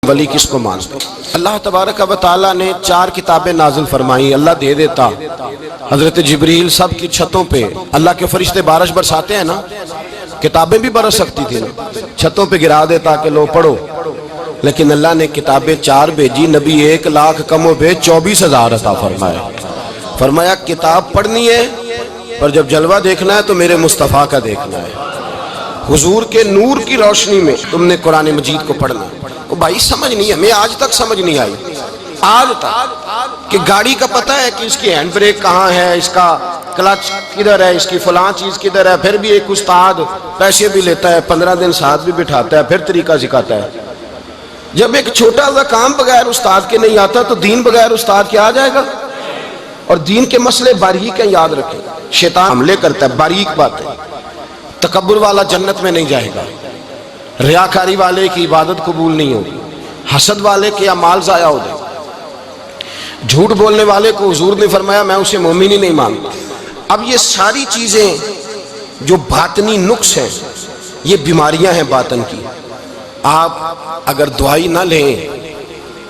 ولی کس کو مانتے؟ اللہ تبارک و تعالیٰ نے 4 کتابیں نازل فرمائی، اللہ دے دیتا حضرت جبریل سب کی چھتوں پہ، اللہ کے فرشتے بارش برساتے ہیں نا، کتابیں بھی برس سکتی تھی نا، چھتوں پہ گرا دیتا کہ لو پڑھو، لیکن اللہ نے کتابیں 4 بھیجی، نبی 1 لاکھ کم و بیش 24,000 عطا فرمایا۔ فرمایا کتاب پڑھنی ہے پر جب جلوہ دیکھنا ہے تو میرے مصطفیٰ کا دیکھنا ہے، حضور کے نور کی روشنی میں تم نے قرآن مجید کو پڑھنا ہے۔ وہ بھائی سمجھ نہیں ہے، میں آج تک سمجھ نہیں آئی، آج تک کہ گاڑی کا پتہ ہے کہ اس کی ہینڈ بریک کہاں ہے، اس کا کلچ کدھر ہے، اس کی فلاں چیز کدھر ہے، پھر بھی ایک استاد پیسے بھی لیتا ہے، 15 دن ساتھ بھی بٹھاتا ہے، پھر طریقہ سکھاتا ہے۔ جب ایک چھوٹا سا کام بغیر استاد کے نہیں آتا تو دین بغیر استاد کے آ جائے گا؟ اور دین کے مسئلے باریک ہیں، یاد رکھیں، شیطان حملے کرتا ہے، باریک بات ہے۔ تکبر والا جنت میں نہیں جائے گا، ریاکاری والے کی عبادت قبول نہیں ہوگی، حسد والے کے اعمال ضائع ہو جائے، جھوٹ بولنے والے کو حضور نے فرمایا میں اسے مومن ہی نہیں مانتا۔ اب یہ ساری چیزیں جو باطنی نقص ہیں، یہ بیماریاں ہیں باطن کی، آپ اگر دوائی نہ لیں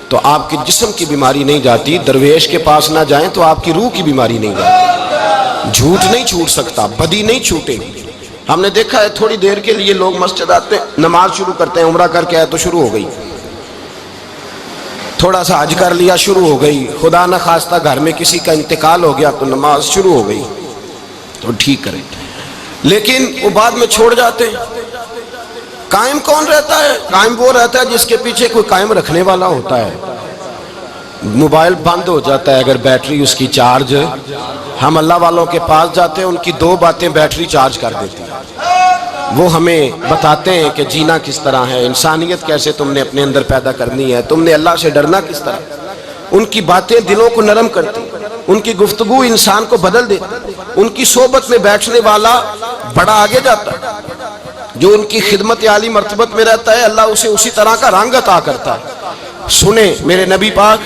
تو آپ کے جسم کی بیماری نہیں جاتی، درویش کے پاس نہ جائیں تو آپ کی روح کی بیماری نہیں جاتی۔ جھوٹ نہیں چھوٹ سکتا، بدی نہیں چھوٹے گی۔ ہم نے دیکھا ہے تھوڑی دیر کے لیے لوگ مسجد آتے ہیں، نماز شروع کرتے ہیں، عمرہ کر کے آئے تو شروع ہو گئی، تھوڑا سا حج کر لیا شروع ہو گئی، خدا نہ خواستہ گھر میں کسی کا انتقال ہو گیا تو نماز شروع ہو گئی، تو ٹھیک کریں، لیکن وہ بعد میں چھوڑ جاتے ہیں۔ قائم کون رہتا ہے؟ قائم وہ رہتا ہے جس کے پیچھے کوئی قائم رکھنے والا ہوتا ہے۔ موبائل بند ہو جاتا ہے اگر بیٹری اس کی چارج، ہم اللہ والوں کے پاس جاتے ہیں، ان کی 2 باتیں بیٹری چارج کر دیتی ہیں، وہ ہمیں بتاتے ہیں کہ جینا کس طرح ہے، انسانیت کیسے تم نے اپنے اندر پیدا کرنی ہے، تم نے اللہ سے ڈرنا کس طرح۔ ان کی باتیں دلوں کو نرم کرتی، ان کی گفتگو انسان کو بدل دیتی، ان کی صحبت میں بیٹھنے والا بڑا آگے جاتا ہے، جو ان کی خدمت عالی مرتبت میں رہتا ہے اللہ اسے اسی طرح کا رنگ عطا کرتا ہے۔ سنیں میرے نبی پاک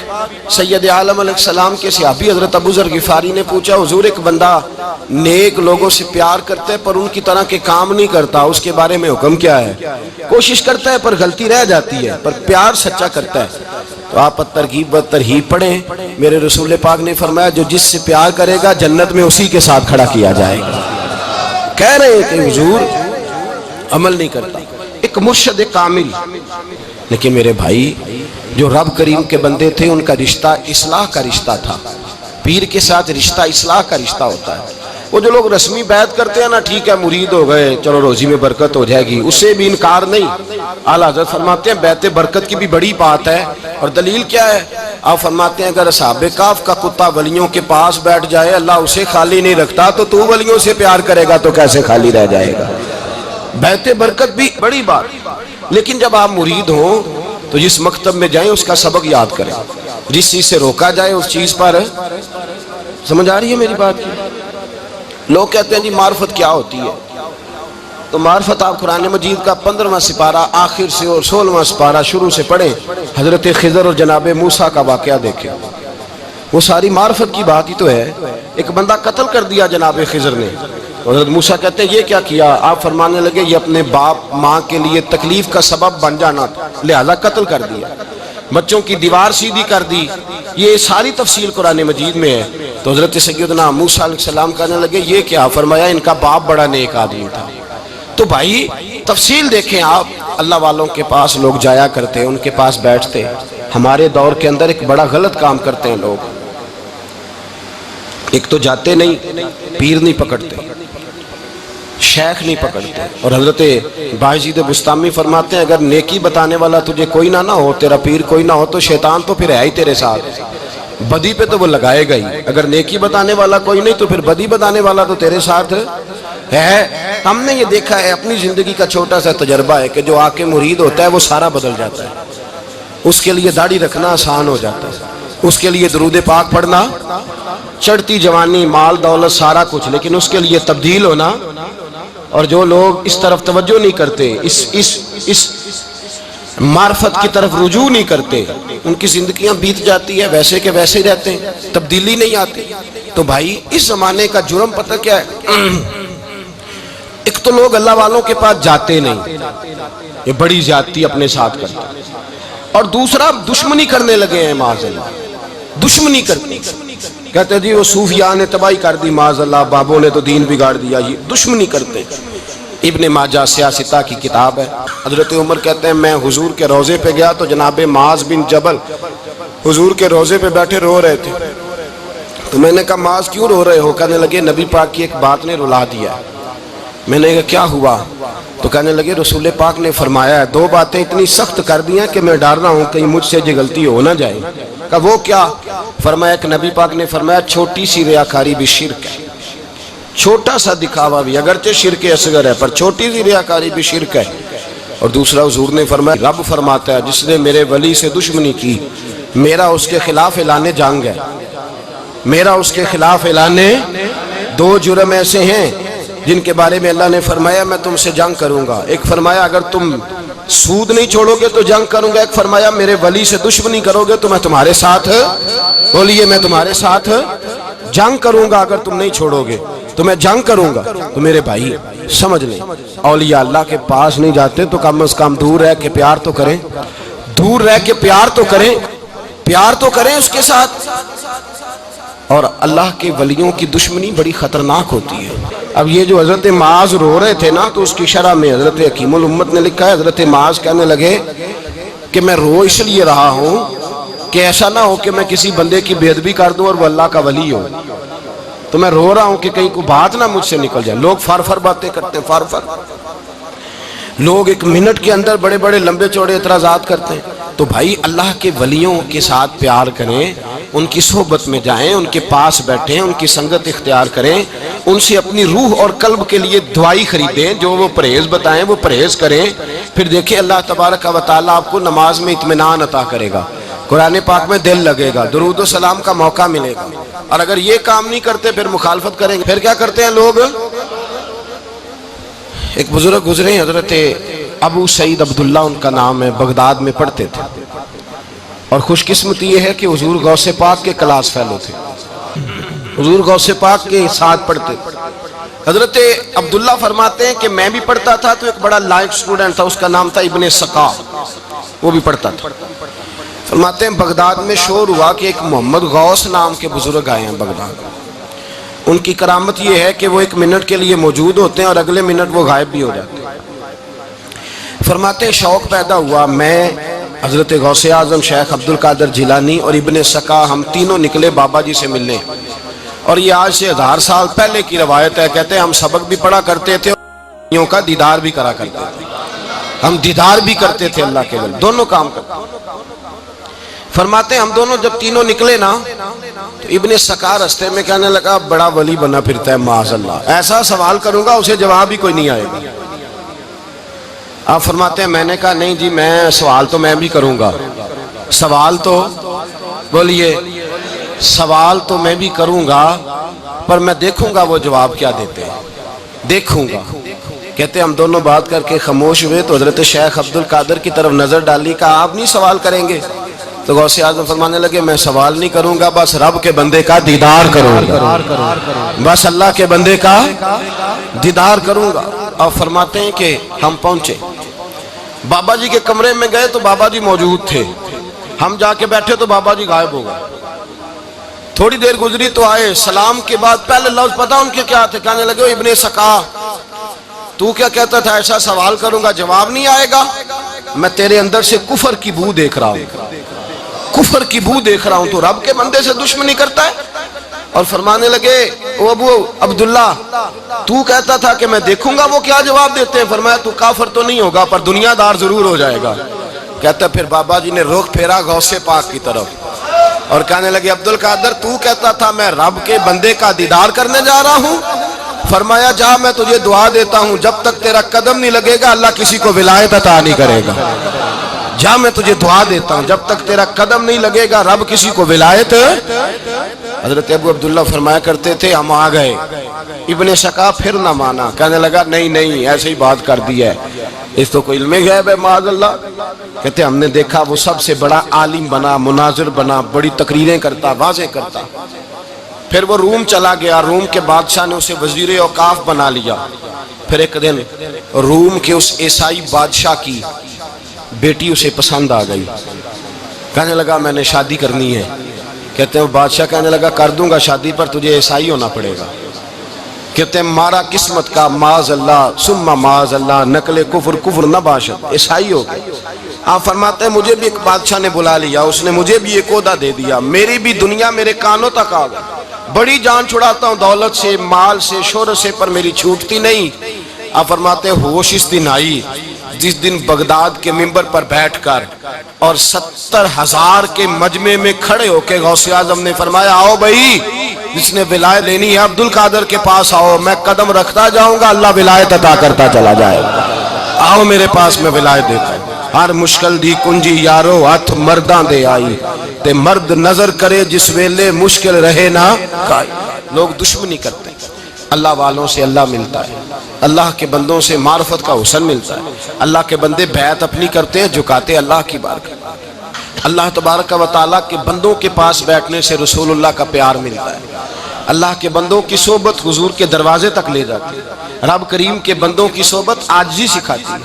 سید عالم علیہ السلام کے صحابی حضرت ابو ذر غفاری نے پوچھا حضور ایک بندہ نیک لوگوں سے پیار کرتا ہے پر ان کی طرح کے کام نہیں کرتا، اس کے بارے میں حکم کیا ہے؟ کوشش کرتا ہے پر غلطی رہ جاتی ہے پر پیار سچا کرتا ہے، تو آپ ترغیب و ترہیب پڑھیں، میرے رسول پاک نے فرمایا جو جس سے پیار کرے گا جنت میں اسی کے ساتھ کھڑا کیا جائے گا۔ کہہ رہے ہیں کہ حضور عمل نہیں کرتا، ایک مرشد کامل، لیکن میرے بھائی جو رب کریم کے بندے تھے ان کا رشتہ اصلاح کا رشتہ تھا، پیر کے ساتھ رشتہ اصلاح کا رشتہ ہوتا ہے۔ وہ جو لوگ رسمی بیعت کرتے ہیں نا، ٹھیک ہے مرید ہو گئے چلو روزی میں برکت ہو جائے گی، اس سے بھی انکار نہیں۔ اعلیٰ حضرت فرماتے ہیں بیعت برکت کی بھی بڑی بات ہے، اور دلیل کیا ہے؟ آپ فرماتے ہیں اگر اصحاب کہف کا کتا ولیوں کے پاس بیٹھ جائے اللہ اسے خالی نہیں رکھتا، تو ولیوں سے پیار کرے گا تو کیسے خالی رہ جائے گا؟ بیعت برکت بھی بڑی بات، لیکن جب آپ مرید ہوں تو جس مکتب میں جائیں اس کا سبق یاد کریں، جس چیز سے روکا جائے اس چیز پر، سمجھ آ رہی ہے میری بات کی؟ لوگ کہتے ہیں جی معرفت کیا ہوتی ہے، تو معرفت آپ قرآن مجید کا 15واں سپارہ آخر سے اور 16واں سپارہ شروع سے پڑھیں، حضرت خضر اور جناب موسیٰ کا واقعہ دیکھیں، وہ ساری معرفت کی بات ہی تو ہے۔ ایک بندہ قتل کر دیا جناب خضر نے، حضرت موسیٰ کہتے ہیں یہ کیا کیا؟ آپ فرمانے لگے یہ اپنے باپ ماں کے لیے تکلیف کا سبب بن جانا تھا لہذا قتل کر دیا، بچوں کی دیوار سیدھی کر دی، یہ ساری تفصیل قرآن مجید میں ہے۔ تو حضرت سیدنا موسیٰ علیہ السلام کہنے لگے یہ کیا؟ فرمایا ان کا باپ بڑا نیک آدمی تھا۔ تو بھائی تفصیل دیکھیں آپ، اللہ والوں کے پاس لوگ جایا کرتے، ان کے پاس بیٹھتے۔ ہمارے دور کے اندر ایک بڑا غلط کام کرتے ہیں لوگ، ایک تو جاتے نہیں، پیر نہیں پکڑتے، شیخ نہیں پکڑتے، اور حضرت باجید بستامی فرماتے ہیں اگر نیکی بتانے والا تجھے کوئی نہ ہو، تیرا پیر کوئی نہ ہو، تو شیطان تو پھر ہے ہی تیرے ساتھ، بدی پہ تو وہ لگائے گا ہی۔ اگر نیکی بتانے والا کوئی نہیں تو پھر بدی بتانے والا تو تیرے ساتھ ہے۔ ہم نے یہ دیکھا ہے، اپنی زندگی کا چھوٹا سا تجربہ ہے کہ جو آ کے مرید ہوتا ہے وہ سارا بدل جاتا ہے، اس کے لیے داڑھی رکھنا آسان ہو جاتا ہے، اس کے لیے درود پاک پڑھنا، چڑھتی جوانی مال دولت سارا کچھ، لیکن اس کے لیے تبدیل ہونا۔ اور جو لوگ اس طرف توجہ نہیں کرتے، اس معرفت کی طرف رجوع نہیں کرتے، ان کی زندگیاں بیت جاتی ہے ویسے کہ ویسے رہتے ہیں، تبدیلی نہیں آتی۔ تو بھائی اس زمانے کا جرم پتہ کیا ہے؟ ایک تو لوگ اللہ والوں کے پاس جاتے نہیں، یہ بڑی زیادتی اپنے ساتھ کرتے، اور دوسرا دشمنی کرنے لگے ہیں معاذ اللہ، دشمنی کرتے کہتے جی وہ صوفیاء نے تباہی کر دی معاذ اللہ، بابوں نے تو دین بگاڑ دیا، یہ دشمنی کرتے۔ ابن ماجہ سیاستہ کی کتاب ہے، حضرت عمر کہتے ہیں میں حضور کے روضے پہ گیا تو جناب معاذ بن جبل حضور کے روضے پہ بیٹھے رو رہے تھے، تو میں نے کہا معاذ کیوں رو رہے ہو؟ کہنے لگے نبی پاک کی ایک بات نے رلا دیا۔ میں نے کہا کیا ہوا؟ تو کہنے لگے رسول پاک نے فرمایا ہے دو باتیں اتنی سخت کر دی ہیں کہ میں ڈر رہا ہوں کہیں مجھ سے یہ غلطی ہو نہ جائے۔ کہا وہ کیا؟ فرمایا کہ نبی پاک نے فرمایا چھوٹی سی ریاکاری بھی شرک ہے، چھوٹا سا دکھاوا بھی، اگرچہ شرک اصغر ہے پر چھوٹی سی ریاکاری بھی شرک ہے۔ اور دوسرا حضور نے فرمایا رب فرماتا ہے جس نے میرے ولی سے دشمنی کی میرا اس کے خلاف اعلان جنگ ہے، میرا اس کے خلاف اعلان۔ دو جرم ایسے ہیں جن کے بارے میں اللہ نے فرمایا میں تم سے جنگ کروں گا، ایک فرمایا اگر تم سود نہیں چھوڑو گے تو جنگ کروں گا، ایک فرمایا میرے ولی سے دشمنی کرو گے تو میں تمہارے ساتھ، بولیے میں تمہارے ساتھ جنگ کروں گا، اگر تم نہیں چھوڑو گے تو میں جنگ کروں گا۔ تو میرے بھائی سمجھ لیں اولیاء اللہ کے پاس نہیں جاتے تو کم از کم دور رہ کے پیار تو کریں، دور رہ کے پیار تو کریں، پیار تو کریں اس کے ساتھ۔ اور اللہ کے ولیوں کی دشمنی بڑی خطرناک ہوتی ہے۔ اب یہ جو حضرت معاذ رو رہے تھے نا تو اس کی شرح میں حضرت حکیم الامت نے لکھا ہے حضرت معاذ کہنے لگے کہ میں رو اس لیے رہا ہوں کہ ایسا نہ ہو کہ میں کسی بندے کی بے ادبی کر دوں اور وہ اللہ کا ولی ہو، تو میں رو رہا ہوں کہ کہیں کوئی بات نہ مجھ سے نکل جائے۔ لوگ فر باتیں کرتے ہیں، فر لوگ ایک منٹ کے اندر بڑے بڑے لمبے چوڑے اعتراضات کرتے ہیں۔ تو بھائی اللہ کے ولیوں کے ساتھ پیار کریں، ان کی صحبت میں جائیں، ان کے پاس بیٹھیں، ان کی سنگت اختیار کریں، ان سے اپنی روح اور قلب کے لیے دوائی خریدیں، جو وہ پرہیز بتائیں وہ پرہیز کریں، پھر دیکھیں اللہ تبارک و تعالیٰ آپ کو نماز میں اطمینان عطا کرے گا، قرآن پاک میں دل لگے گا، درود و سلام کا موقع ملے گا۔ اور اگر یہ کام نہیں کرتے پھر مخالفت کریں گے۔ پھر کیا کرتے ہیں لوگ؟ ایک بزرگ گزرے حضرت ابو سعید عبداللہ ان کا نام ہے، بغداد میں پڑھتے تھے، اور خوش قسمتی یہ ہے کہ حضور غوث پاک کے کلاس فیلو تھے، حضور غوث پاک کے ساتھ پڑھتے۔ حضرت عبداللہ فرماتے ہیں کہ میں بھی پڑھتا تھا تو ایک بڑا لائق سٹوڈنٹ تھا، اس کا نام تھا ابن سقا، وہ بھی پڑھتا تھا۔ فرماتے ہیں بغداد میں شور ہوا کہ ایک محمد غوث نام کے بزرگ آئے ہیں بغداد، ان کی کرامت یہ ہے کہ وہ ایک منٹ کے لیے موجود ہوتے ہیں اور اگلے منٹ وہ غائب بھی ہو جاتے ہیں۔ فرماتے ہیں شوق پیدا ہوا، میں حضرت غوث اعظم شیخ عبد القادر جیلانی اور ابن سقا ہم تینوں نکلے بابا جی سے ملنے، اور یہ آج سے 1000 سال پہلے کی روایت ہے۔ کہتے ہیں ہم سبق بھی پڑھا کرتے تھے اور کا دیدار بھی کرا کرتے تھے، ہم دیدار بھی کرتے تھے اللہ کے ولی، دونوں کام کرتے۔ فرماتے ہیں ہم دونوں جب تینوں نکلے نا تو ابن سقا رستے میں کہنے لگا بڑا ولی بنا پھرتا ہے معاذ اللہ، ایسا سوال کروں گا اسے جواب ہی کوئی نہیں آئے گا۔ آپ فرماتے ہیں میں نے کہا نہیں جی میں سوال تو میں بھی کروں گا، سوال تو بولیے سوال تو میں بھی کروں گا، پر میں دیکھوں گا وہ جواب کیا دیتے ہیں، دیکھوں گا۔ کہتے ہیں ہم دونوں بات کر کے خاموش ہوئے تو حضرت شیخ عبد القادر کی طرف نظر ڈالی، کہا آپ نہیں سوال کریں گے؟ تو غوث اعظم فرمانے لگے میں سوال نہیں کروں گا، بس رب کے بندے کا دیدار کروں گا، بس اللہ کے بندے کا دیدار کروں گا۔ اور فرماتے ہیں کہ ہم پہنچے بابا جی کے کمرے میں، گئے تو بابا جی موجود تھے، ہم جا کے بیٹھے تو بابا جی غائب ہو گئے۔ تھوڑی دیر گزری تو آئے، سلام کے بعد پہلے لفظ پتہ ان کے کیا تھے؟ کہنے لگے ابن سقا تو کیا کہتا تھا ایسا سوال کروں گا جواب نہیں آئے گا؟ میں تیرے اندر سے کفر کی بو دیکھ رہا ہوں، کفر کی بو دیکھ رہا ہوں، تو رب کے بندے سے دشمنی کرتا ہے۔ اور فرمانے لگے او ابو عبداللہ تو کہتا تھا کہ میں دیکھوں گا وہ کیا جواب دیتے ہیں۔ فرمایا تو کافر تو نہیں ہوگا پر دنیا دار ضرور ہو جائے گا۔ کہتا پھر بابا جی نے رخ پھیرا غوث پاک کی طرف اور کہنے لگے عبد القادر تو کہتا تھا میں رب کے بندے کا دیدار کرنے جا رہا ہوں، فرمایا جا میں تجھے دعا دیتا ہوں جب تک تیرا قدم نہیں لگے گا اللہ کسی کو ولایت عطا نہیں کرے گا، جا میں تجھے دعا دیتا ہوں جب تک تیرا قدم نہیں لگے گا رب کسی کو ولایت۔ حضرت ابو عبداللہ فرمایا کرتے تھے ہم آ گئے، ابن سقا پھر نہ مانا، کہنے لگا نہیں نہیں ایسے ہی بات کر دی ہے، اس تو کوئی علم غیب ہے معاذ اللہ۔ کہتے ہم نے دیکھا وہ سب سے بڑا عالم بنا، مناظر بنا، بڑی تقریریں کرتا، واضح کرتا۔ پھر وہ روم چلا گیا، روم کے بادشاہ نے اسے وزیر اوقاف بنا لیا۔ پھر ایک دن روم کے اس عیسائی بادشاہ کی بیٹی اسے پسند آ گئی، کہنے لگا میں نے شادی کرنی ہے۔ کہتے ہیں بادشاہ کہنے لگا کر دوں گا شادی، پر تجھے عیسائی ہونا پڑے گا۔ کہتے ہیں مارا قسمت کا معاذ اللہ ثم معاذ اللہ، نقل کفر کفر نہ باشد، عیسائی ہو گئے۔ آپ فرماتے ہیں مجھے بھی ایک بادشاہ نے بلا لیا، اس نے مجھے بھی ایک عہدہ دے دیا، میری بھی دنیا میرے کانوں تک آ گئی، بڑی جان چھڑاتا ہوں دولت سے، مال سے، شہرت سے، پر میری چھوٹتی نہیں۔ آپ فرماتے ہیں ہوش اس دن آئی جس دن بغداد کے منبر پر بیٹھ کر اور 70,000 کے مجمع میں کھڑے ہو کے غوث اعظم نے فرمایا آؤ بھائی، جس نے ولایت لینی ہے عبد القادر کے پاس آؤ، میں قدم رکھتا جاؤں گا، اللہ ولایت عطا کرتا چلا جائے گا، آؤ میرے پاس میں ولایت دیتا ہوں۔ ہر مشکل دی کنجی یارو ہاتھ مرداں دے آئی، تے مرد نظر کرے جس ویلے مشکل رہے نہ کائی۔ لوگ دشمنی کرتے ہیں، اللہ والوں سے اللہ ملتا ہے، اللہ کے بندوں سے معرفت کا حسن ملتا ہے، اللہ کے بندے بیعت اپنی کرتے ہیں، جھکاتے اللہ کی بارگاہ۔ اللہ تبارک و تعالیٰ کے بندوں کے پاس بیٹھنے سے رسول اللہ کا پیار ملتا ہے، اللہ کے بندوں کی صحبت حضور کے دروازے تک لے جاتی ہے، رب کریم کے بندوں کی صحبت عاجزی سکھاتی ہے،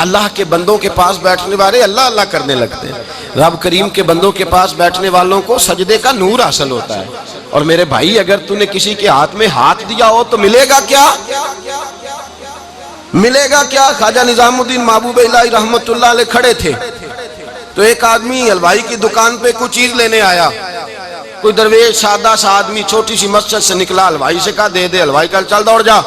اللہ کے بندوں کے پاس بیٹھنے والے اللہ اللہ کرنے لگتے ہیں، رب کریم کے بندوں کے پاس بیٹھنے والوں کو سجدے کا نور حاصل ہوتا ہے۔ اور میرے بھائی اگر تو نے کسی کے ہاتھ میں ہاتھ دیا ہو تو ملے گا کیا؟ ملے گا کیا؟ خواجہ نظام الدین محبوب الہی رحمت اللہ علیہ کھڑے تھے تو ایک آدمی حلوائی کی دکان پہ کچھ چیز لینے آیا، کوئی درویش سادہ سا آدمی چھوٹی سی مسجد سے نکلا، حلوائی سے کہا دے دے، حلوائی کہا چل دوڑ جا،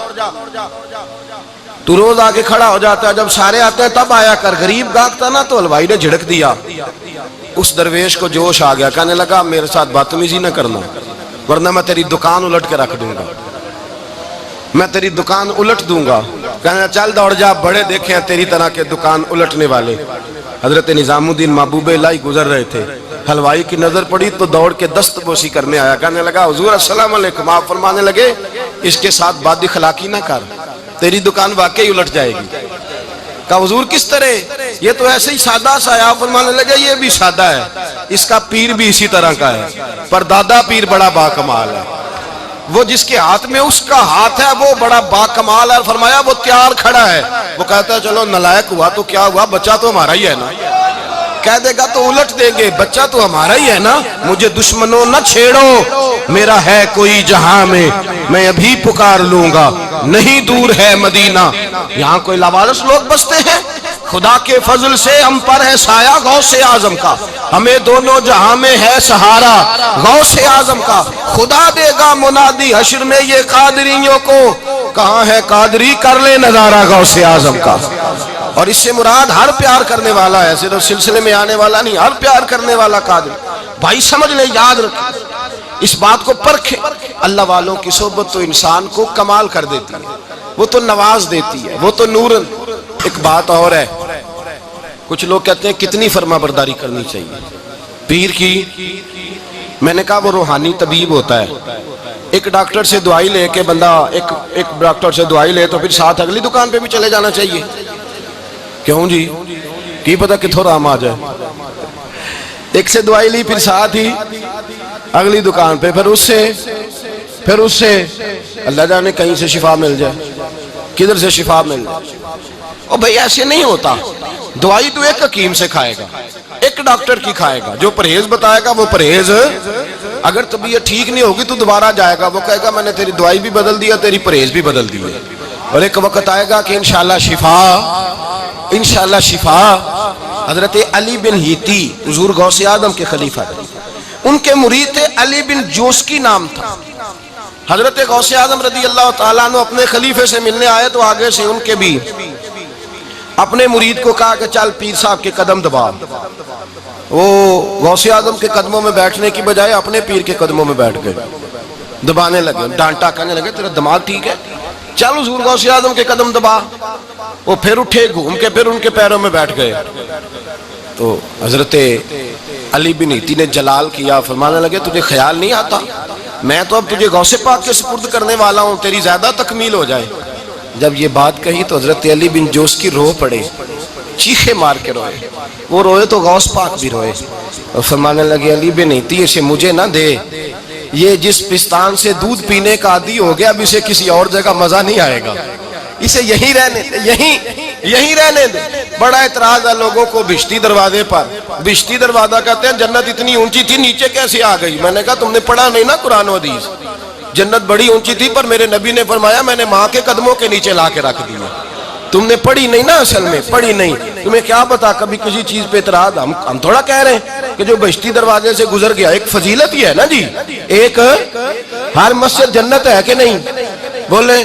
تو روز آگے کھڑا ہو جاتا ہے، جب سارے آتے ہیں تب آیا کر، غریب گاہک نا، تو حلوائی نے جھڑک دیا، اس درویش کو جوش آ گیا، کہنے لگا میرے ساتھ بدتمیزی نہ کرنا ورنہ میں تیری دکان الٹ کے رکھ دوں گا، میں تیری دکان الٹ دوں گا۔ کہنے چل دوڑ جا، بڑے دیکھے ہیں تیری طرح کے دکان الٹنے والے۔ حضرت نظام الدین محبوب الہی گزر رہے تھے، حلوائی کی نظر پڑی تو دوڑ کے دست بوسی کرنے آیا، کہنے لگا حضور السلام علیکم۔ آپ فرمانے لگے اس کے ساتھ بد اخلاقی نہ کر، تیری دکان واقعی الٹ جائے گی۔ کہا حضور کس طرح؟ یہ تو ایسے ہی سادہ سا ہے۔ آپ فرمانے لگے یہ بھی سادہ ہے، اس کا پیر بھی اسی طرح کا ہے، پر دادا پیر بڑا باکمال ہے، وہ جس کے ہاتھ میں اس کا ہاتھ ہے وہ بڑا باکمال ہے۔ فرمایا وہ تیار کھڑا ہے، وہ کہتا ہے چلو نالائق ہوا تو کیا ہوا، بچہ تو ہمارا ہی ہے نا، کہہ دے گا تو الٹ دیں گے، بچہ تو ہمارا ہی ہے نا، مجھے دشمنوں نہ چھیڑو، میرا ہے کوئی جہاں میں ابھی پکار لوں گا، نہیں دور ہے مدینہ۔ یہاں کوئی لاوارث لوگ بستے ہیں، خدا کے فضل سے ہم پر ہے سایہ غوث اعظم کا، ہمیں دونوں جہاں میں ہے سہارا غوث اعظم کا، خدا دے گا منادی حشر میں یہ قادریوں کو، کہاں ہے قادری کر لے نظارہ غوث اعظم کا۔ اور اس سے مراد ہر پیار کرنے والا ہے، صرف سلسلے میں آنے والا نہیں، ہر پیار کرنے والا قادر۔ بھائی سمجھ لیں، یاد رکھیں، اس بات کو پرکھیں، اللہ والوں کی صحبت تو انسان کو کمال کر دیتی ہے، وہ تو نواز دیتی ہے، وہ تو نورن۔ ایک بات اور ہے، کچھ لوگ کہتے ہیں کتنی فرما برداری کرنی چاہیے پیر کی؟ میں نے کہا وہ روحانی طبیب ہوتا ہے، ایک ڈاکٹر سے دوائی لے کے بندہ ایک ڈاکٹر سے دوائی لے تو پھر ساتھ اگلی دکان پہ بھی چلے جانا چاہیے، کیوں جی؟ کی پتہ کتھوں رام آ جائے، ایک سے دوائی لی پھر ساتھ ہی اگلی دکان پہ، پھر اس سے اللہ جانے کہیں سے شفا مل جائے، کدھر سے شفا مل جائے۔ اور بھئی ایسے نہیں ہوتا، دوائی تو ایک حکیم سے کھائے گا، ایک ڈاکٹر کی کھائے گا، جو پرہیز بتائے گا وہ پرہیز، اگر طبیعت ٹھیک نہیں ہوگی تو دوبارہ جائے گا، وہ کہے گا میں نے تیری دوائی بھی بدل دیا، تیری پرہیز بھی بدل دی، اور ایک وقت آئے گا کہ انشاءاللہ شفا۔ حضرت علی بن ہیتی حضور غوث اعظم کے خلیفہ تھے، ان کے مرید تھے علی بن جوسکی نام تھا۔ حضرت غوث اعظم رضی اللہ تعالیٰ عنہ اپنے خلیفے سے ملنے آئے تو آگے سے ان کے بھی اپنے مرید کو کہا کہ چل پیر صاحب کے قدم دبا۔ وہ غوث اعظم کے قدموں میں بیٹھنے کی بجائے اپنے پیر کے قدموں میں بیٹھ گئے، دبانے لگے، ڈانٹا، کہنے لگے تیرا دماغ ٹھیک ہے، چل حضور غوث اعظم کے قدم دبا۔ وہ پھر اٹھے، گھوم کے پھر ان کے پیروں میں بیٹھ گئے۔ تو حضرت علی بن ہیتی نے جلال کیا، فرمانے لگے تجھے خیال نہیں آتا میں تو اب تجھے غوث پاک کے سپرد کرنے والا ہوں، تیری زیادہ تکمیل ہو جائے۔ جب یہ بات کہی تو حضرت علی بن جوس کی رو پڑے، چیخے مار کے روئے، وہ روئے تو غوث پاک بھی روئے، اور فرمانے لگے علی بن ہیتی اسے مجھے نہ دے، یہ جس پستان سے دودھ پینے کا عادی ہو گیا اب اسے کسی اور جگہ مزہ نہیں آئے گا، اسے یہیں رہنے، یہیں رہنے دیں. بڑا اعتراض ہے لوگوں کو بہشتی دروازے پر. بہشتی دروازہ کہتے ہیں جنت اتنی اونچی تھی نیچے کیسے آ گئی؟ میں نے کہا تم نے پڑھا نہیں نا قرآن و حدیث. جنت بڑی اونچی تھی پر میرے نبی نے فرمایا میں نے ماں کے قدموں کے نیچے لا کے رکھ دیا. تم نے پڑھی نہیں نا، اصل میں پڑھی نہیں. تمہیں کیا پتا کبھی کسی چیز پہ اعتراض. ہم تھوڑا کہہ رہے ہیں کہ جو بہشتی دروازے سے گزر گیا ایک فضیلت ہی ہے نا جی. ایک ہر مسجد جنت ہے کہ نہیں؟ بولے.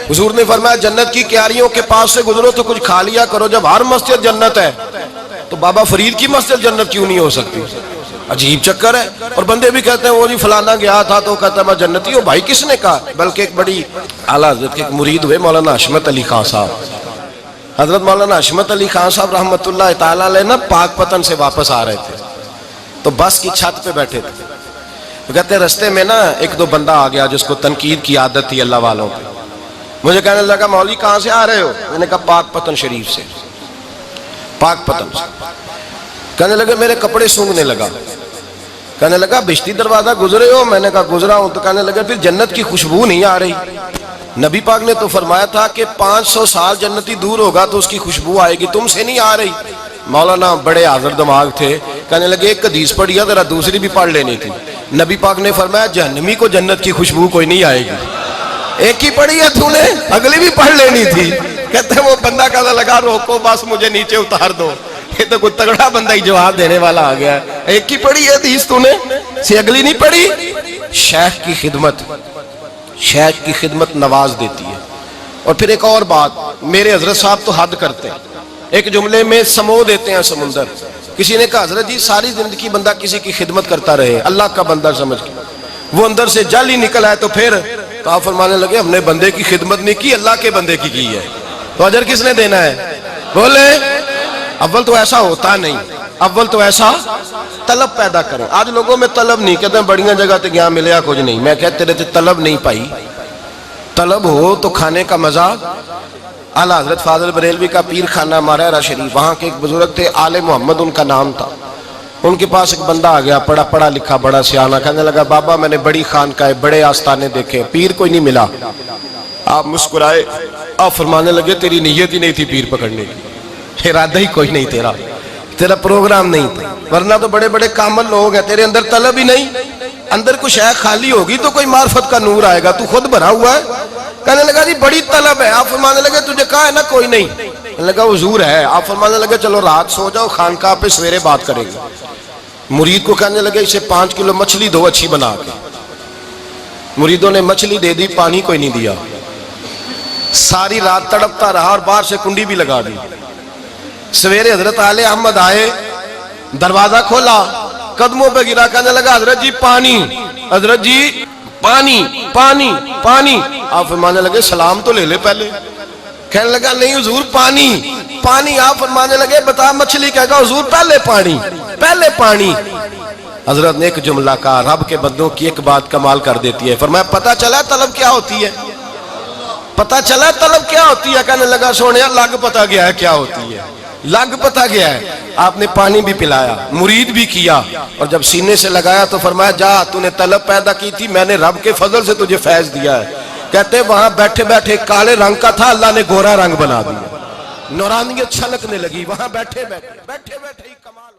حضور نے فرمایا جنت کی کیاریوں کے پاس سے گزرو تو کچھ کھا لیا کرو. جب ہر مسجد جنت ہے تو بابا فرید کی مسجد جنت کیوں نہیں ہو سکتی؟ عجیب چکر ہے. اور بندے بھی کہتے ہیں وہ جی فلانا گیا تھا تو کہتا ہے میں جنتی ہوں. بھائی کس نے کہا؟ بلکہ ایک بڑی اعلیٰ حضرت کے مرید ہوئے مولانا حشمت علی خان صاحب. حضرت مولانا حشمت علی خان صاحب رحمۃ اللہ تعالیٰ علیہ نا پاک پتن سے واپس آ رہے تھے تو بس کی چھت پہ بیٹھے تھے. کہتے ہیں رستے میں نا ایک دو بندہ آ گیا جس کو تنقید کی عادت تھی اللہ والوں پہ. مجھے کہنے لگا مولوی کہاں سے آ رہے ہو؟ میں نے کہا پاک پتن شریف سے. پاک پتن سے. کہنے لگے میرے کپڑے سونگنے لگا. کہنے لگا بہشتی دروازہ گزرے ہو؟ میں نے کہا گزرا ہوں. تو کہنے لگا پھر جنت کی خوشبو نہیں آ رہی؟ نبی پاک نے تو فرمایا تھا کہ 500 سال جنتی دور ہوگا تو اس کی خوشبو آئے گی، تم سے نہیں آ رہی. مولانا بڑے حاضر دماغ تھے. کہنے لگے ایک حدیث پڑھی ہے ذرا دوسری بھی پڑھ لینی تھی. نبی پاک نے فرمایا جہنمی کو جنت کی خوشبو کوئی نہیں آئے گی. ایک ہی پڑھی ہے تو نے، اگلی بھی پڑھ لینی تھی. کہتے ہیں وہ بندہ کہنے لگا روکو بس مجھے نیچے اتار دو. یہ تو کوئی تگڑا بندہ ہی جواب دینے والا آ گیا. ایک ہی پڑھی ہے حدیث تو نے، سے اگلی نہیں پڑھی. شیخ کی خدمت، شیخ کی خدمت نواز دیتی ہے. اور پھر ایک اور بات، میرے حضرت صاحب تو حد کرتے ہیں. ایک جملے میں سمو دیتے ہیں سمندر. کسی نے کہا حضرت جی ساری زندگی بندہ کسی کی خدمت کرتا رہے اللہ کا بندہ سمجھ کے، وہ اندر سے جل ہی نکل آئے تو پھر تو آپ فرمانے لگے ہم نے بندے کی خدمت نہیں کی اللہ کے بندے کی ہے تو اجر کس نے دینا ہے؟ بولے. اول تو ایسا ہوتا نہیں، اول تو ایسا طلب پیدا کریں. آج لوگوں میں طلب نہیں. کہتے ہیں بڑیاں جگہ تے گیا ملیا کچھ نہیں. میں کہتے رہتے طلب نہیں پائی. طلب ہو تو کھانے کا مزہ. اعلیٰ حضرت فاضل بریلوی کا پیر خانہ مارہرہ شریف، وہاں کے ایک بزرگ تھے آل محمد ان کا نام تھا. ان کے پاس ایک بندہ آ گیا پڑھا لکھا بڑا سیانہ. کہنے لگا بابا میں نے بڑی خانقاہیں بڑے آستانے دیکھے پیر کوئی نہیں ملا. آپ مسکرائے. آپ فرمانے لگے تیری نیت ہی نہیں تھی پیر پکڑنے کی، ارادہ ہی کوئی نہیں تیرا پروگرام نہیں تھا. ورنہ تو بڑے بڑے کامل لوگ ہیں، تیرے اندر طلب ہی نہیں. اندر کچھ ہے خالی ہوگی تو کوئی معرفت کا نور آئے گا. تو خود بھرا ہوا ہے. کہنے لگا جی بڑی طلب ہے. آپ فرمانے لگے تجھے کہا ہے نا کوئی نہیں. کہنے لگا حضور ہے. آپ فرمانے لگے چلو رات سو جاؤ خانقاہ پہ سویرے بات کریں گے. مرید کو کہنے لگے اسے 5 کلو مچھلی دو اچھی بنا کے. مریدوں نے مچھلی دے دی، پانی کوئی نہیں دیا. ساری رات تڑپتا رہا اور باہر سے کنڈی بھی لگا دی. سویرے حضرت آل احمد آئے، دروازہ کھولا، قدموں پہ گرا. کہنے لگا حضرت جی پانی، حضرت جی پانی پانی پانی. آپ فرمانے لگے سلام تو لے لے پہلے. کہنے لگا نہیں حضور پانی پانی. آپ فرمانے لگے بتا مچھلی کہے گا حضور پہلے پانی پہلے پانی. حضرت نے ایک جملہ کہا رب کے بندوں کی ایک بات کمال کر دیتی ہے. فرمایا پتہ چلا طلب کیا ہوتی ہے؟ پتہ چلا طلب کیا ہوتی ہے؟ کہنے لگا سونے لگ پتہ گیا ہے کیا ہوتی ہے، لگ پتہ گیا ہے. آپ نے پانی بھی پلایا، مرید بھی کیا، اور جب سینے سے لگایا تو فرمایا جا تو نے طلب پیدا کی تھی، میں نے رب کے فضل سے تجھے فیض دیا ہے. کہتے وہاں بیٹھے بیٹھے کالے رنگ کا تھا، اللہ نے گورا رنگ بنا دیا. نورانیت چھلکنے لگی وہاں بیٹھے بیٹھے ہی کمال.